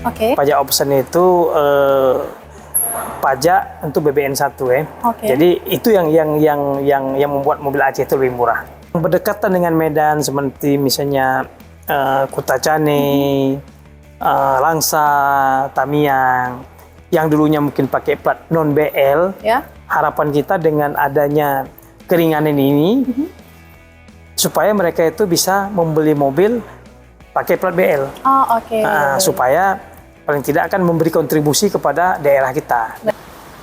Oke. Pajak option itu pajak untuk BBN 1 ya. Oke. Jadi itu yang membuat mobil Aceh itu lebih murah. Berdekatan dengan Medan seperti misalnya Kutacane, Langsa, Tamiang, yang dulunya mungkin pakai plat non BL. Ya. Harapan kita dengan adanya keringanan ini supaya mereka itu bisa membeli mobil pakai plat BL. Oh, oke. Supaya paling tidak akan memberi kontribusi kepada daerah kita.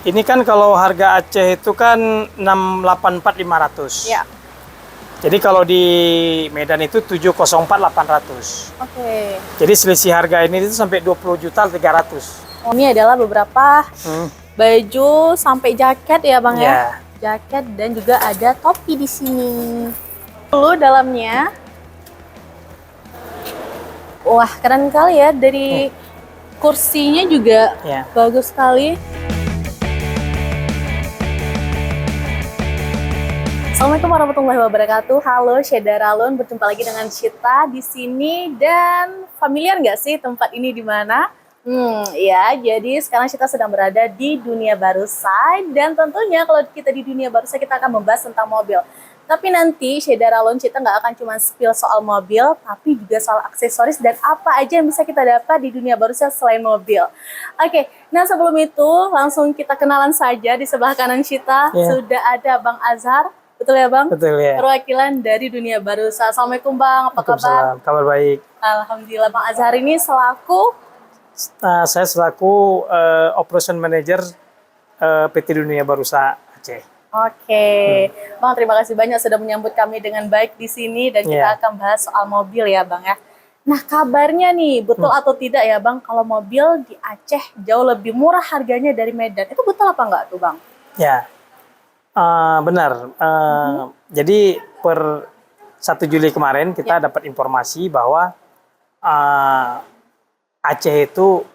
Ini kan kalau harga Aceh itu kan 684.500. Ya. Jadi kalau di Medan itu 704.800. Oke. Jadi selisih harga ini itu sampai 20.300.000. Ini adalah beberapa baju sampai jaket ya Bang ya. Jaket dan juga ada topi di sini. Dulu dalamnya. Wah, keren kali ya, dari kursinya juga bagus sekali. Assalamualaikum warahmatullahi wabarakatuh. Halo Syedaralun, berjumpa lagi dengan Syita di sini. Dan familiar nggak sih tempat ini di mana? Ya, jadi sekarang Syita sedang berada di Dunia Barongsai, dan tentunya kalau kita di Dunia Barongsai kita akan membahas tentang mobil. Tapi nanti Syedaralun Syita nggak akan cuma spill soal mobil, tapi juga soal aksesoris dan apa aja yang bisa kita dapat di Dunia Barongsai selain mobil. Oke, nah sebelum itu langsung kita kenalan saja. Di sebelah kanan Syita sudah ada Bang Azhar. Betul ya Bang? Betul ya. Perwakilan dari Dunia Barongsai. Assalamualaikum Bang, apa kabar? Kabar baik. Alhamdulillah. Bang Azhar ini selaku? Saya selaku Operation Manager PT Dunia Barongsai Aceh. Oke, Bang, terima kasih banyak sudah menyambut kami dengan baik di sini, dan kita akan bahas soal mobil ya Bang ya. Nah, kabarnya nih, betul atau tidak ya Bang, kalau mobil di Aceh jauh lebih murah harganya dari Medan. Itu betul apa enggak tuh Bang? Ya, benar. Jadi per 1 Juli kemarin kita dapat informasi bahwa Aceh itu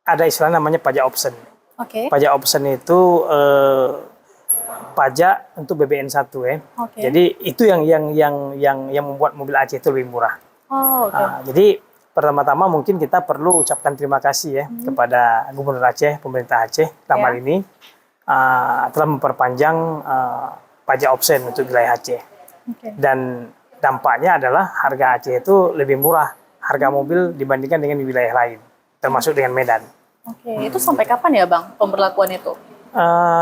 ada istilah namanya pajak option. Oke. Pajak option itu pajak untuk BBN 1 ya. Jadi itu yang membuat mobil Aceh itu lebih murah. Jadi pertama-tama mungkin kita perlu ucapkan terima kasih ya kepada Gubernur Aceh, pemerintah Aceh dalam hal ini telah memperpanjang pajak option untuk wilayah Aceh. Dan dampaknya adalah harga Aceh itu lebih murah harga mobil dibandingkan dengan di wilayah lain, termasuk dengan Medan. Itu sampai kapan ya Bang pemberlakuan itu?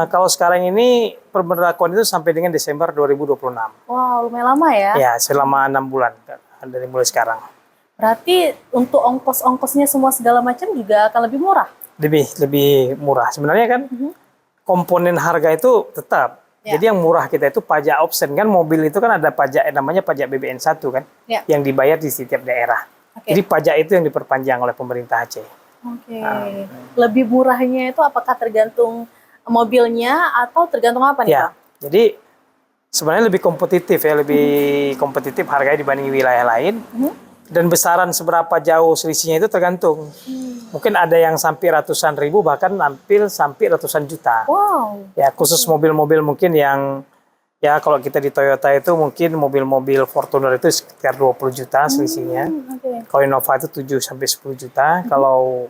Kalau sekarang ini pemberlakuan itu sampai dengan Desember 2026. Wow, lumayan lama ya? Ya, selama 6 bulan dari mulai sekarang. Berarti untuk ongkos-ongkosnya semua segala macam juga akan lebih murah? Lebih murah. Sebenarnya kan komponen harga itu tetap. Jadi yang murah kita itu pajak option kan, mobil itu kan ada pajak namanya pajak BBN 1 kan, yang dibayar di setiap daerah. Jadi pajak itu yang diperpanjang oleh pemerintah Aceh. Lebih murahnya itu apakah tergantung mobilnya atau tergantung apa nih Pak? Jadi sebenarnya lebih kompetitif ya, lebih kompetitif harganya dibanding wilayah lain. Dan besaran seberapa jauh selisihnya itu tergantung. Mungkin ada yang sampai ratusan ribu, bahkan sampai ratusan juta. Wow. Ya, khusus mobil-mobil mungkin yang ya kalau kita di Toyota itu mungkin mobil-mobil Fortuner itu sekitar 20 juta selisihnya. Kalau Innova itu 7 sampai 10 juta. Kalau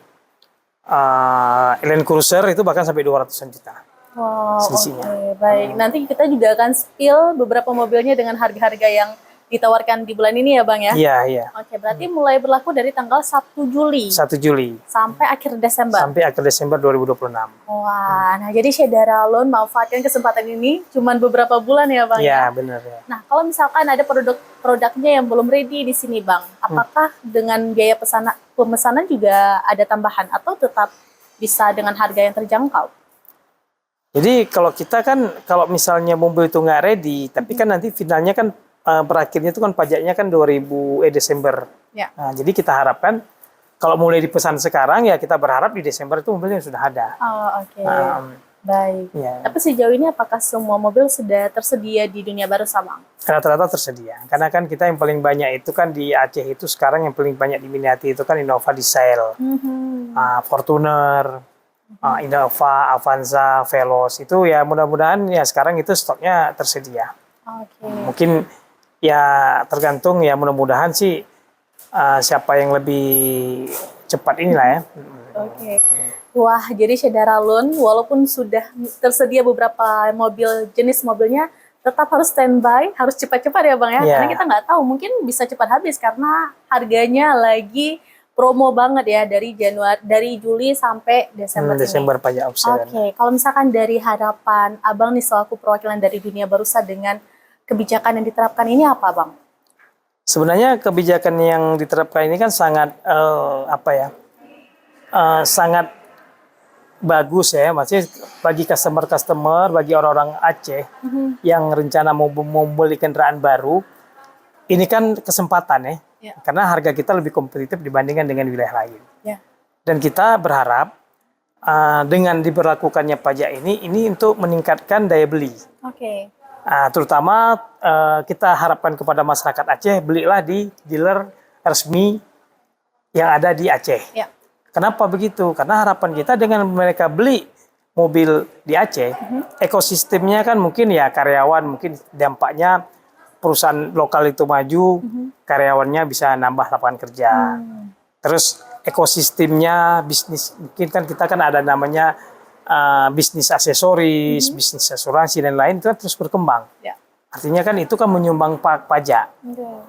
Land Cruiser itu bahkan sampai 200-an juta. Wow, selisihnya. Baik. Nanti kita juga akan spill beberapa mobilnya dengan harga-harga yang ditawarkan di bulan ini ya Bang ya? Iya. Oke, berarti mulai berlaku dari tanggal 1 Juli. 1 Juli. Sampai akhir Desember. Sampai akhir Desember 2026. Wah, nah jadi Syedaralun manfaatkan kesempatan ini cuman beberapa bulan ya Bang ya? Iya, benar ya. Nah, kalau misalkan ada produknya yang belum ready di sini Bang, apakah dengan biaya pemesanan juga ada tambahan atau tetap bisa dengan harga yang terjangkau? Jadi kalau kita kan, kalau misalnya mobil itu nggak ready, tapi kan nanti finalnya kan berakhirnya itu kan pajaknya kan Desember. Nah, jadi kita harapkan kalau mulai dipesan sekarang ya kita berharap di Desember itu mobilnya sudah ada. Baik. Tapi sejauh ini apakah semua mobil sudah tersedia di Dunia Barongsai Bang? Rata-rata tersedia. Karena kan kita yang paling banyak itu kan di Aceh itu sekarang yang paling banyak diminati itu kan Innova Diesel, Fortuner, Innova, Avanza, Veloz. Itu ya mudah-mudahan ya sekarang itu stoknya tersedia. Mungkin ya tergantung ya, mudah-mudahan sih siapa yang lebih cepat inilah ya. Oke. Wah, jadi Syedara Loan walaupun sudah tersedia beberapa jenis mobilnya, tetap harus standby, harus cepat-cepat ya Bang ya. Iya. Karena kita nggak tahu, mungkin bisa cepat habis karena harganya lagi promo banget ya dari Juli sampai Desember ini. Desember pajak opsi. Oke, kalau misalkan dari harapan Abang nih selaku perwakilan dari dunia barusa dengan kebijakan yang diterapkan ini apa Bang? Sebenarnya kebijakan yang diterapkan ini kan sangat sangat bagus ya, maksudnya bagi customer, bagi orang-orang Aceh yang rencana mau beli kendaraan baru, ini kan kesempatan ya, karena harga kita lebih kompetitif dibandingkan dengan wilayah lain. Dan kita berharap dengan diberlakukannya pajak ini untuk meningkatkan daya beli. Terutama kita harapkan kepada masyarakat Aceh, belilah di dealer resmi yang ada di Aceh. Kenapa begitu? Karena harapan kita dengan mereka beli mobil di Aceh, ekosistemnya kan mungkin ya karyawan, mungkin dampaknya perusahaan lokal itu maju, karyawannya bisa nambah lapangan kerja. Terus ekosistemnya bisnis, mungkin kan kita kan ada namanya bisnis aksesoris, bisnis asuransi dan lain itu kan terus berkembang. Artinya kan itu kan menyumbang pajak.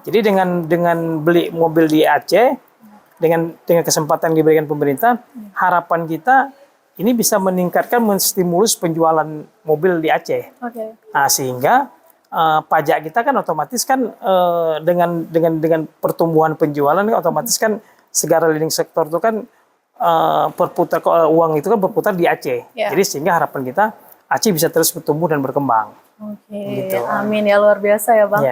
Jadi dengan beli mobil di Aceh, dengan kesempatan yang diberikan pemerintah, harapan kita ini bisa meningkatkan, menstimulus penjualan mobil di Aceh. Sehingga pajak kita kan otomatis kan dengan pertumbuhan penjualan otomatis kan segala leading sektor itu kan perputar uang itu kan berputar di Aceh. Jadi sehingga harapan kita Aceh bisa terus bertumbuh dan berkembang. Gitu. Amin ya, luar biasa ya Bang.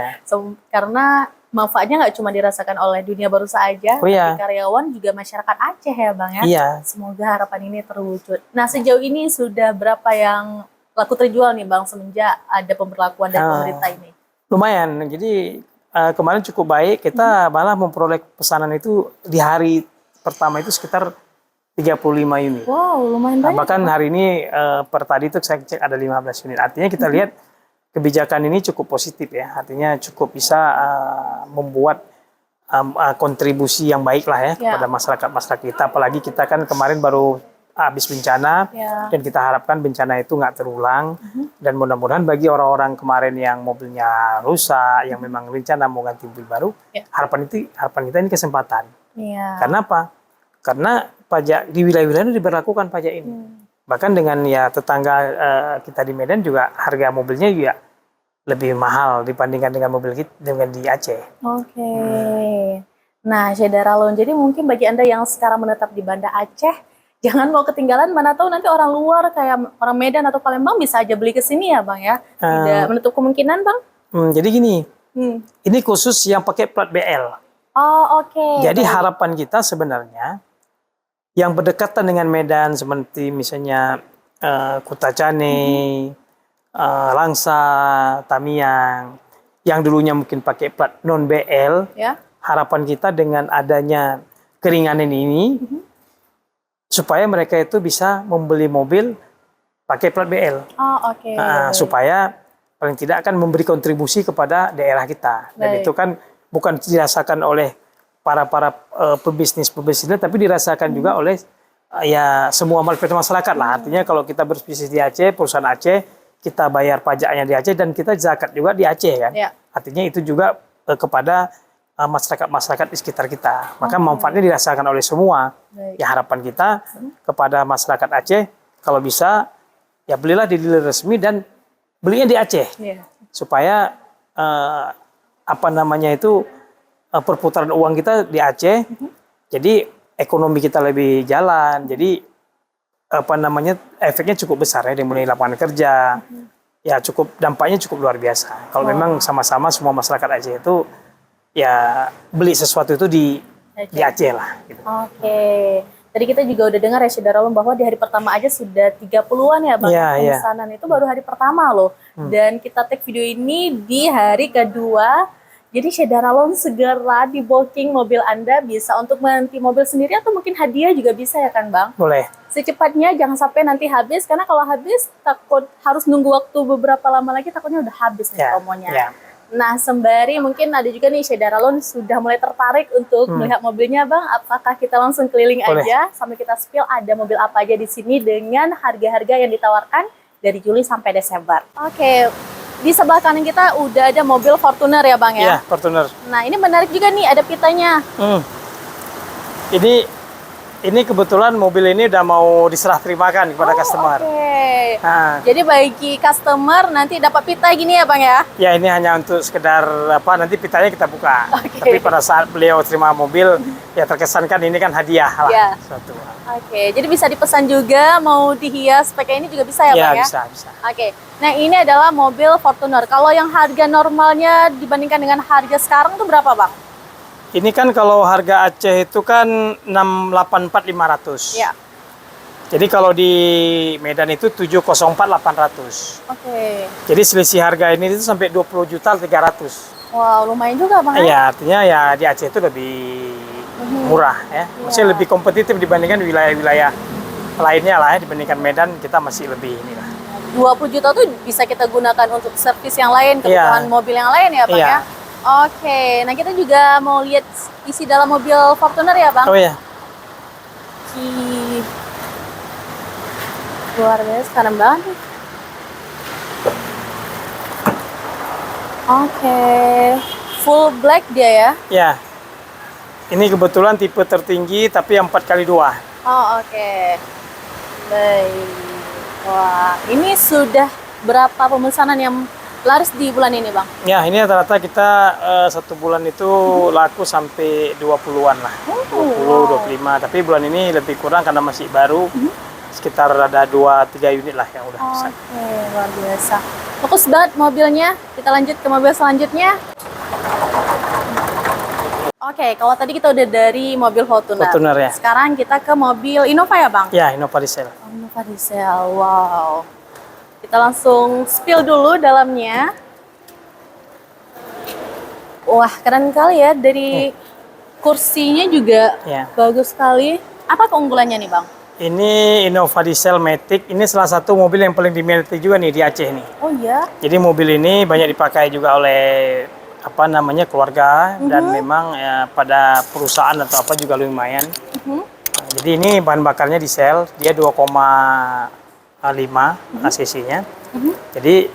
Karena manfaatnya nggak cuma dirasakan oleh dunia barusa aja, tapi karyawan juga masyarakat Aceh ya Bang ya. Semoga harapan ini terwujud. Nah, sejauh ini sudah berapa yang laku terjual nih Bang semenjak ada pemberlakuan dari pemerintah ini? Lumayan. Jadi kemarin cukup baik. Kita malah memperoleh pesanan itu di hari pertama itu sekitar 35 unit. Wow, lumayan banyak. Bahkan hari ini per tadi itu saya cek ada 15 unit. Artinya kita lihat kebijakan ini cukup positif ya. Artinya cukup bisa membuat kontribusi yang baik lah ya kepada masyarakat kita. Apalagi kita kan kemarin baru habis bencana dan kita harapkan bencana itu nggak terulang. Dan mudah-mudahan bagi orang-orang kemarin yang mobilnya rusak, yang memang rencana mau ganti mobil baru, harapan kita ini kesempatan. Karena apa? Karena pajak di wilayah-wilayah itu diberlakukan pajak ini. Bahkan dengan ya tetangga kita di Medan juga harga mobilnya juga lebih mahal dibandingkan dengan mobil kita dengan di Aceh. Nah, Syedara Loan, jadi mungkin bagi Anda yang sekarang menetap di Banda Aceh, jangan mau ketinggalan, mana tahu nanti orang luar kayak orang Medan atau Palembang bisa aja beli ke sini ya Bang ya. Tidak menutup kemungkinan Bang? Jadi gini, ini khusus yang pakai plat BL. Jadi harapan kita sebenarnya yang berdekatan dengan Medan seperti misalnya Kutacane, Langsa, Tamiang, yang dulunya mungkin pakai plat non BL, harapan kita dengan adanya keringanan ini, supaya mereka itu bisa membeli mobil pakai plat BL, supaya paling tidak akan memberi kontribusi kepada daerah kita. Dan itu kan bukan dirasakan oleh para pebisnis, tapi dirasakan juga oleh ya semua masyarakat lah. Artinya kalau kita berbisnis di Aceh, perusahaan Aceh, kita bayar pajaknya di Aceh dan kita zakat juga di Aceh kan. Artinya itu juga kepada masyarakat di sekitar kita. Maka manfaatnya dirasakan oleh semua. Ya harapan kita kepada masyarakat Aceh, kalau bisa ya belilah di dealer resmi dan belinya di Aceh, supaya perputaran uang kita di Aceh, jadi ekonomi kita lebih jalan, jadi efeknya cukup besar ya, dimulai lapangan kerja, ya cukup dampaknya cukup luar biasa. Kalau memang sama-sama semua masyarakat Aceh itu ya beli sesuatu itu di Aceh lah. Gitu. Tadi kita juga udah dengar ya Syedara Loan bahwa di hari pertama aja sudah 30-an ya Bang pemesanan itu baru hari pertama loh. Dan kita take video ini di hari kedua. Jadi Syedara Loan segera di booking mobil Anda, bisa untuk mengganti mobil sendiri atau mungkin hadiah juga bisa ya kan Bang? Boleh. Secepatnya, jangan sampai nanti habis, karena kalau habis takut harus nunggu waktu beberapa lama lagi, takutnya udah habis nih promonya. Nah, sembari mungkin ada juga nih Syederalun sudah mulai tertarik untuk melihat mobilnya, Bang. Apakah kita langsung keliling Boleh. aja sampai kita spill ada mobil apa aja di sini dengan harga-harga yang ditawarkan dari Juli sampai Desember. Oke, di sebelah kanan kita udah ada mobil Fortuner ya, Bang ya? Iya, Fortuner. Nah, ini menarik juga nih, ada pitanya. Ini kebetulan mobil ini udah mau diserah terimakan kepada customer. Oke. Nah, Jadi bagi customer nanti dapat pita gini ya, Bang ya? ya ini hanya untuk sekedar apa, nanti pitanya kita buka. Oke. Tapi pada saat beliau terima mobil, ya terkesan kan ini kan hadiah lah. Iya. Suatu. Oke, jadi bisa dipesan juga, mau dihias pakai ini juga bisa ya, Ya, Bang ya? bisa. Oke, nah ini adalah mobil Fortuner. Kalau yang harga normalnya dibandingkan dengan harga sekarang tuh berapa, Bang? Ini kan kalau harga Aceh itu kan 684.500. Ya. Jadi kalau di Medan itu 704.800. Oke. Jadi selisih harga ini itu sampai 20.300.000. Wow, lumayan juga, Bang. Ya, artinya ya di Aceh itu lebih murah ya. Maksudnya lebih kompetitif dibandingkan wilayah-wilayah lainnya lah ya, dibandingkan Medan kita masih lebih inilah. 20 juta tuh bisa kita gunakan untuk servis yang lain, kebutuhan mobil yang lain ya, Bang Iya. ya? Oke, nah kita juga mau lihat isi dalam mobil Fortuner ya, Bang? Oh ya. Ih, luar biasa, keren banget nih. Oke, full black dia ya? Ya. Ini kebetulan tipe tertinggi tapi yang 4x2. Oh, oke. Baik. Wah, ini sudah berapa pemesanan yang laris di bulan ini, Bang? Ya, ini rata-rata kita satu bulan itu laku sampai 20-an lah. 20, 25. Tapi bulan ini lebih kurang karena masih baru. Sekitar ada 2-3 unit lah yang udah pesan. Oke, luar biasa. Fokus banget mobilnya. Kita lanjut ke mobil selanjutnya. Oke, kalau tadi kita udah dari mobil Fortuner. Fortuner ya. Sekarang kita ke mobil Innova ya, Bang? Ya, Innova Diesel. Oh, Innova Diesel, wow. Kita langsung spill dulu dalamnya. Wah, keren kali ya. Dari kursinya juga Ya. bagus sekali. Apa keunggulannya nih, Bang? Ini Innova Diesel Matic. Ini salah satu mobil yang paling diminati juga nih di Aceh nih. Oh iya? Jadi mobil ini banyak dipakai juga oleh apa namanya keluarga dan memang ya, pada perusahaan atau apa juga lumayan. Nah, jadi ini bahan bakarnya diesel, dia 2,5 cc-nya. Jadi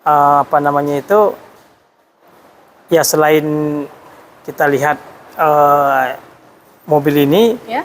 apa namanya itu ya selain kita lihat mobil ini Ya.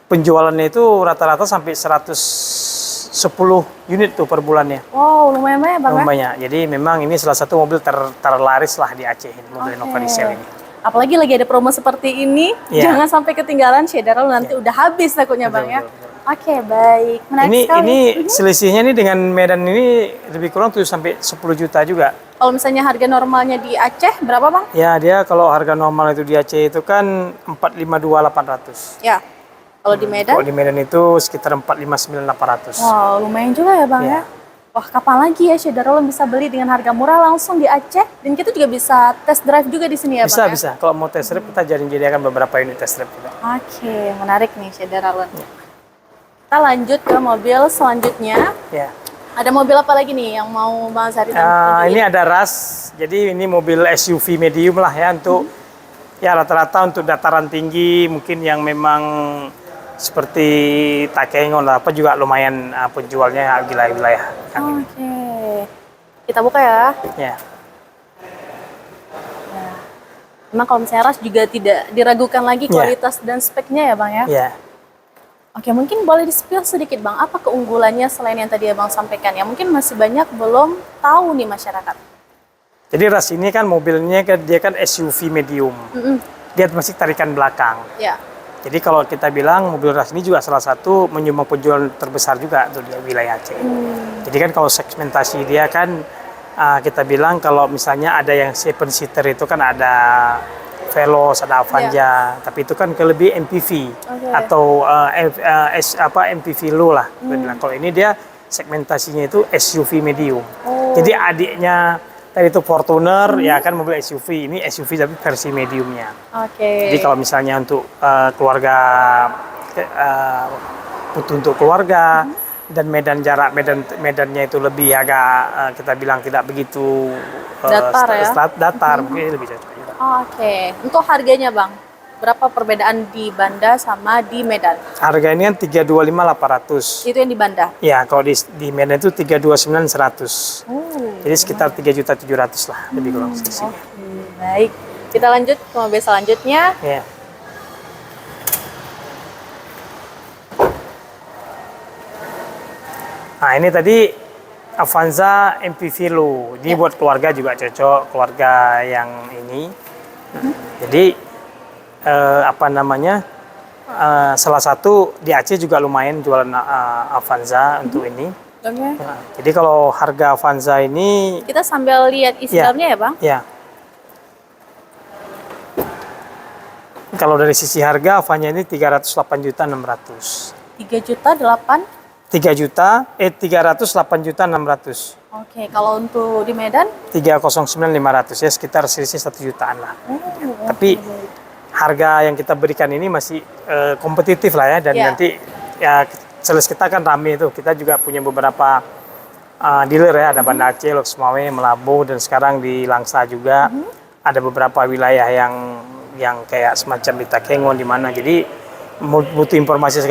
penjualannya itu rata-rata sampai 110 unit tuh per bulannya. Wow, lumayan banyak, Bang. Ya? Banyak. Jadi memang ini salah satu mobil terlaris lah di Aceh, ini mobil Innova Diesel ini. Apalagi lagi ada promo seperti ini, Iya. jangan sampai ketinggalan Syederalun nanti udah habis takutnya, Bang ya. Betul. Oke, baik. Menarik Ini sekali. selisihnya nih dengan Medan ini lebih kurang 7 sampai 10 juta juga. Kalau misalnya harga normalnya di Aceh berapa, Bang? Ya, dia kalau harga normal itu di Aceh itu kan 452.800. Ya. Kalau di Medan? Kalau di Medan itu sekitar 459.800. Wow, lumayan juga ya, Bang ya. Ya. Wah, kapan lagi ya Syederalun bisa beli dengan harga murah langsung di Aceh? Dan kita juga bisa test drive juga di sini ya, Bisa, Bang ya? bisa. Kalau mau test drive kita jadi-jadikan beberapa unit test drive juga. Oke, menarik nih Syederalun. Kita lanjut ke mobil selanjutnya. Ya. Ada mobil apa lagi nih yang mau Bang Zari tunjukin? Ini ada RAS, jadi ini mobil SUV medium lah ya untuk ya rata-rata untuk dataran tinggi mungkin yang memang seperti Takengon lah apa juga lumayan penjualnya wilayah-wilayah yang ini. Oke, kita buka ya. Ya. Memang kalau misalnya RAS juga tidak diragukan lagi kualitas dan speknya ya, Bang ya. Ya. Oke, mungkin boleh di-spill sedikit, Bang. Apa keunggulannya selain yang tadi Abang sampaikan ya? Mungkin masih banyak belum tahu nih masyarakat. Jadi RAS ini kan mobilnya dia kan SUV medium. Dia masih tarikan belakang. Ya. Jadi kalau kita bilang mobil RAS ini juga salah satu menyumbang penjualan terbesar juga untuk di wilayah Aceh. Jadi kan kalau segmentasi dia kan kita bilang kalau misalnya ada yang 7-seater itu kan ada Veloz, ada Avanza, tapi itu kan lebih MPV atau MPV low lah. Kalau ini dia segmentasinya itu SUV medium. Jadi adiknya tadi itu Fortuner ya kan mobil SUV, ini SUV tapi versi mediumnya. Oke. Jadi kalau misalnya untuk keluarga untuk keluarga dan medannya itu lebih agak kita bilang tidak begitu Datar ya? datar, mungkin lebih cocok juga. Oke. Untuk harganya Bang, berapa perbedaan di Banda sama di Medan? Harga ini kan 325.800. Itu yang di Banda? Ya, kalau di Medan itu 329.100. Oh, Jadi sekitar 3.700.000 lah, lebih kurang oke, sini. baik. Kita lanjut ke mobil selanjutnya. Ya. Nah, ini tadi Avanza MPV Low. Ini buat keluarga juga cocok, keluarga yang ini. Jadi apa namanya? Salah satu di Aceh juga lumayan jualan Avanza untuk ini. Oke. Nah, jadi kalau harga Avanza ini Kita sambil lihat isi dalamnya ya Bang? ya. Kalau dari sisi harga Avanza ini 308.600. 308.600. Oke, kalau untuk di Medan? 309.500 ya, sekitar selisih 1 jutaan lah. Tapi harga yang kita berikan ini masih kompetitif lah ya, dan nanti ya sales kita kan rame itu. Kita juga punya beberapa dealer ya, ada Banda Aceh, Lok Sumawe, Melabu, dan sekarang di Langsa juga ada beberapa wilayah yang kayak semacam di Takengon di mana. Jadi butuh informasi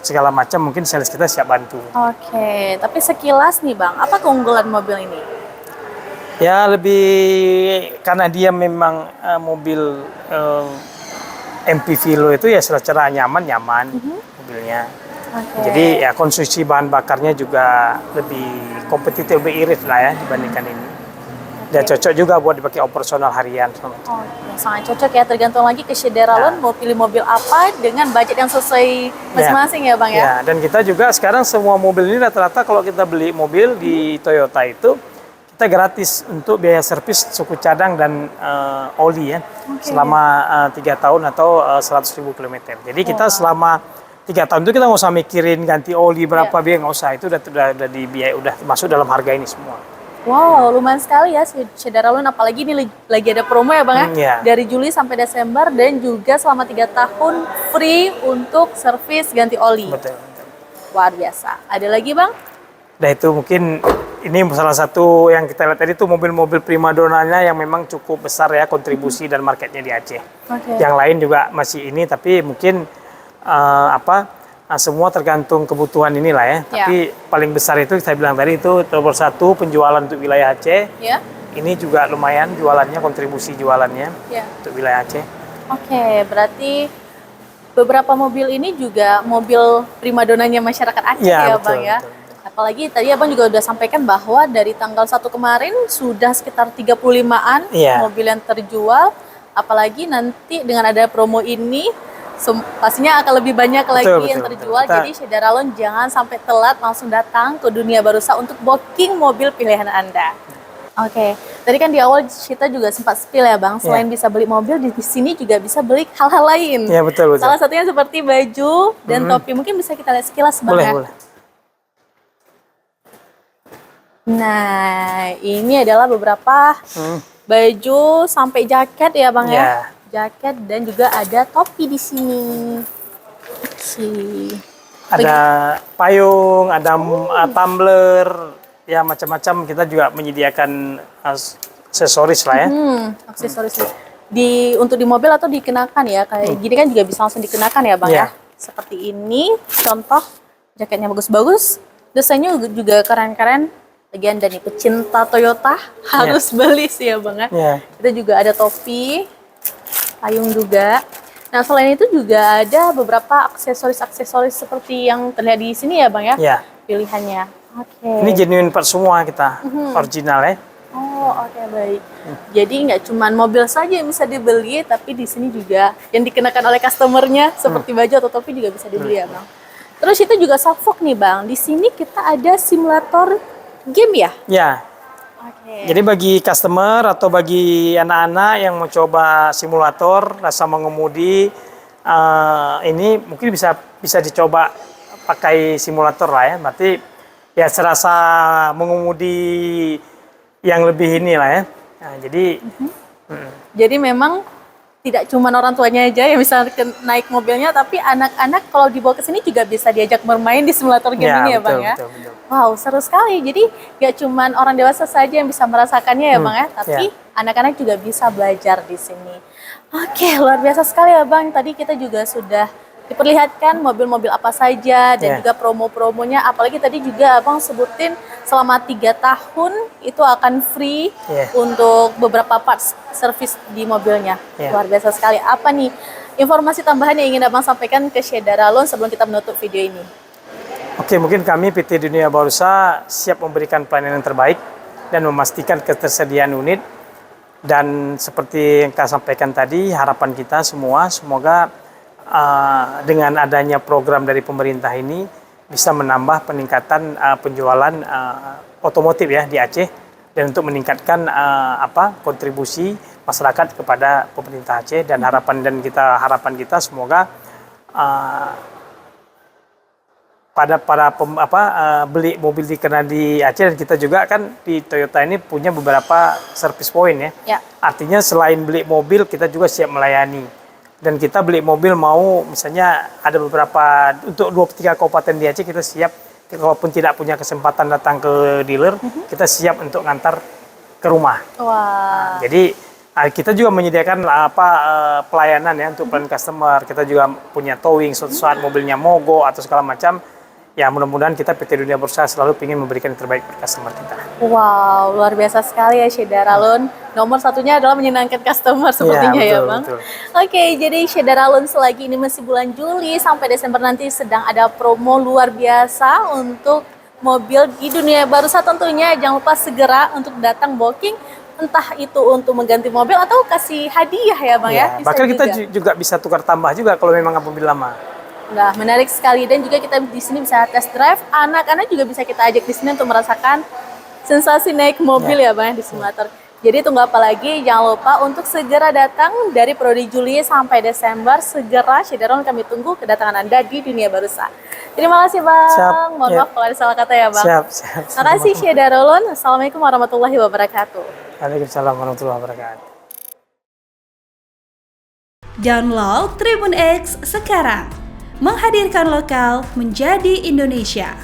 segala macam, mungkin sales kita siap bantu. Oke, tapi sekilas nih Bang, apa keunggulan mobil ini? Ya lebih karena dia memang mobil MPV Low itu ya secara nyaman mobilnya. Jadi ya konsumsi bahan bakarnya juga lebih kompetitif, lebih irit lah ya dibandingkan ini. Dan cocok juga buat dipakai operasional harian. Sangat cocok ya, tergantung lagi ke Syederalon mau pilih mobil apa dengan budget yang sesuai masing-masing ya Bang ya. Ya, dan kita juga sekarang semua mobil ini rata-rata kalau kita beli mobil di Toyota itu kita gratis untuk biaya servis suku cadang dan oli ya selama 3 tahun atau 100.000 km. Jadi kita selama 3 tahun itu kita nggak usah mikirin ganti oli berapa biaya, nggak usah, itu udah dibiayai, udah masuk dalam harga ini semua. Wow, lumayan sekali ya Syederalon, apalagi ini lagi ada promo ya Bang ya. Dari Juli sampai Desember, dan juga selama 3 tahun free untuk servis ganti oli. Betul. Luar biasa. Ada lagi Bang? Nah itu mungkin ini salah satu yang kita lihat tadi, itu mobil-mobil primadonanya yang memang cukup besar ya kontribusi dan marketnya di Aceh. Yang lain juga masih ini, tapi mungkin semua tergantung kebutuhan inilah ya. Tapi paling besar itu saya bilang tadi, itu nomor 1 penjualan untuk wilayah Aceh. Ini juga lumayan jualannya, kontribusi jualannya untuk wilayah Aceh. Oke, berarti beberapa mobil ini juga mobil primadonanya masyarakat Aceh ya betul, Bang ya. Betul. Apalagi tadi Abang juga udah sampaikan bahwa dari tanggal 1 kemarin sudah sekitar 35-an mobil yang terjual. Apalagi nanti dengan ada promo ini pastinya akan lebih banyak lagi yang terjual. Jadi Syederalon jangan sampai telat, langsung datang ke Dunia Barusa untuk booking mobil pilihan Anda. Oke, tadi kan di awal kita juga sempat spill ya Bang, selain bisa beli mobil, di sini juga bisa beli hal-hal lain. Iya betul. Salah satunya seperti baju dan topi. Mungkin bisa kita lihat sekilas Bang ya. Boleh. Nah, ini adalah beberapa baju sampai jaket ya Bang ya. Jaket dan juga ada topi di sini. Ada payung, ada tumbler, ya macam-macam. Kita juga menyediakan aksesoris lah ya. Aksesoris untuk di mobil atau dikenakan ya, kayak gini kan juga bisa langsung dikenakan ya Bang ya. Seperti ini, contoh jaketnya bagus-bagus, desainnya juga keren-keren. Lagian dan pecinta Toyota harus beli sih ya Bang ya. Kita juga ada topi, payung juga. Nah selain itu juga ada beberapa aksesoris seperti yang terlihat di sini ya Bang ya. Pilihannya. Ini genuine part semua kita, original ya. Oke, baik. Jadi nggak cuma mobil saja yang bisa dibeli, tapi di sini juga yang dikenakan oleh customernya seperti baju atau topi juga bisa dibeli ya Bang. Terus itu juga Salfok nih Bang. Di sini kita ada simulator game ya? Jadi bagi customer atau bagi anak-anak yang mau coba simulator rasa mengemudi, ini mungkin bisa dicoba pakai simulator lah ya. Berarti ya serasa mengemudi yang lebih inilah ya. Nah, jadi jadi memang tidak cuma orang tuanya aja yang bisa naik mobilnya, tapi anak-anak kalau dibawa ke sini juga bisa diajak bermain di simulator game ini ya betul, Bang ya. betul. Wow, seru sekali. Jadi gak cuma orang dewasa saja yang bisa merasakannya ya Bang ya, tapi anak-anak juga bisa belajar di sini. Oke, luar biasa sekali ya Bang. Tadi kita juga sudah diperlihatkan mobil-mobil apa saja dan juga promo-promonya. Apalagi tadi juga Abang sebutin selama 3 tahun itu akan free untuk beberapa parts service di mobilnya. Luar biasa sekali. Apa nih informasi tambahan yang ingin Abang sampaikan ke Syedara Loan sebelum kita menutup video ini? Oke, mungkin kami PT Dunia Barusa siap memberikan pelayanan yang terbaik dan memastikan ketersediaan unit. Dan seperti yang Kak sampaikan tadi, harapan kita semua semoga dengan adanya program dari pemerintah ini bisa menambah peningkatan penjualan otomotif ya di Aceh, dan untuk meningkatkan kontribusi masyarakat kepada pemerintah Aceh. Dan harapan kita semoga beli mobil di Aceh, dan kita juga kan di Toyota ini punya beberapa service point ya. Artinya selain beli mobil kita juga siap melayani, dan kita beli mobil mau misalnya ada beberapa untuk 23 kabupaten di Aceh, kita siap walaupun tidak punya kesempatan datang ke dealer, kita siap untuk ngantar ke rumah. Jadi kita juga menyediakan pelayanan ya untuk pelayanan customer. Kita juga punya towing suatu saat mobilnya mogok atau segala macam. Ya, mudah-mudahan kita PT Dunia Barusa selalu ingin memberikan yang terbaik untuk customer kita. Wow, luar biasa sekali ya Syedara Loan. Nomor satunya adalah menyenangkan customer sepertinya ya Bang. Betul. Oke, jadi Syedara Loan selagi ini masih bulan Juli sampai Desember nanti sedang ada promo luar biasa untuk mobil di Dunia Barusa tentunya. Jangan lupa segera untuk datang booking, entah itu untuk mengganti mobil atau kasih hadiah ya Bang ya. Bahkan kita juga bisa tukar tambah juga kalau memang mobil lama. Nah, menarik sekali, dan juga kita di sini bisa test drive. Anak-anak juga bisa kita ajak di sini untuk merasakan sensasi naik mobil ya Bang di simulator. Jadi tunggu apa lagi? Jangan lupa untuk segera datang dari periode Juli sampai Desember. Segera Syedara Loan kami tunggu kedatangan Anda di Dunia Barusa. Terima kasih Bang. Mohon maaf kalau ada salah kata ya Bang. Siap. Terima kasih Syedara Loan. Assalamualaikum warahmatullahi wabarakatuh. Waalaikumsalam warahmatullahi wabarakatuh. Download Tribun X sekarang. Menghadirkan lokal menjadi Indonesia.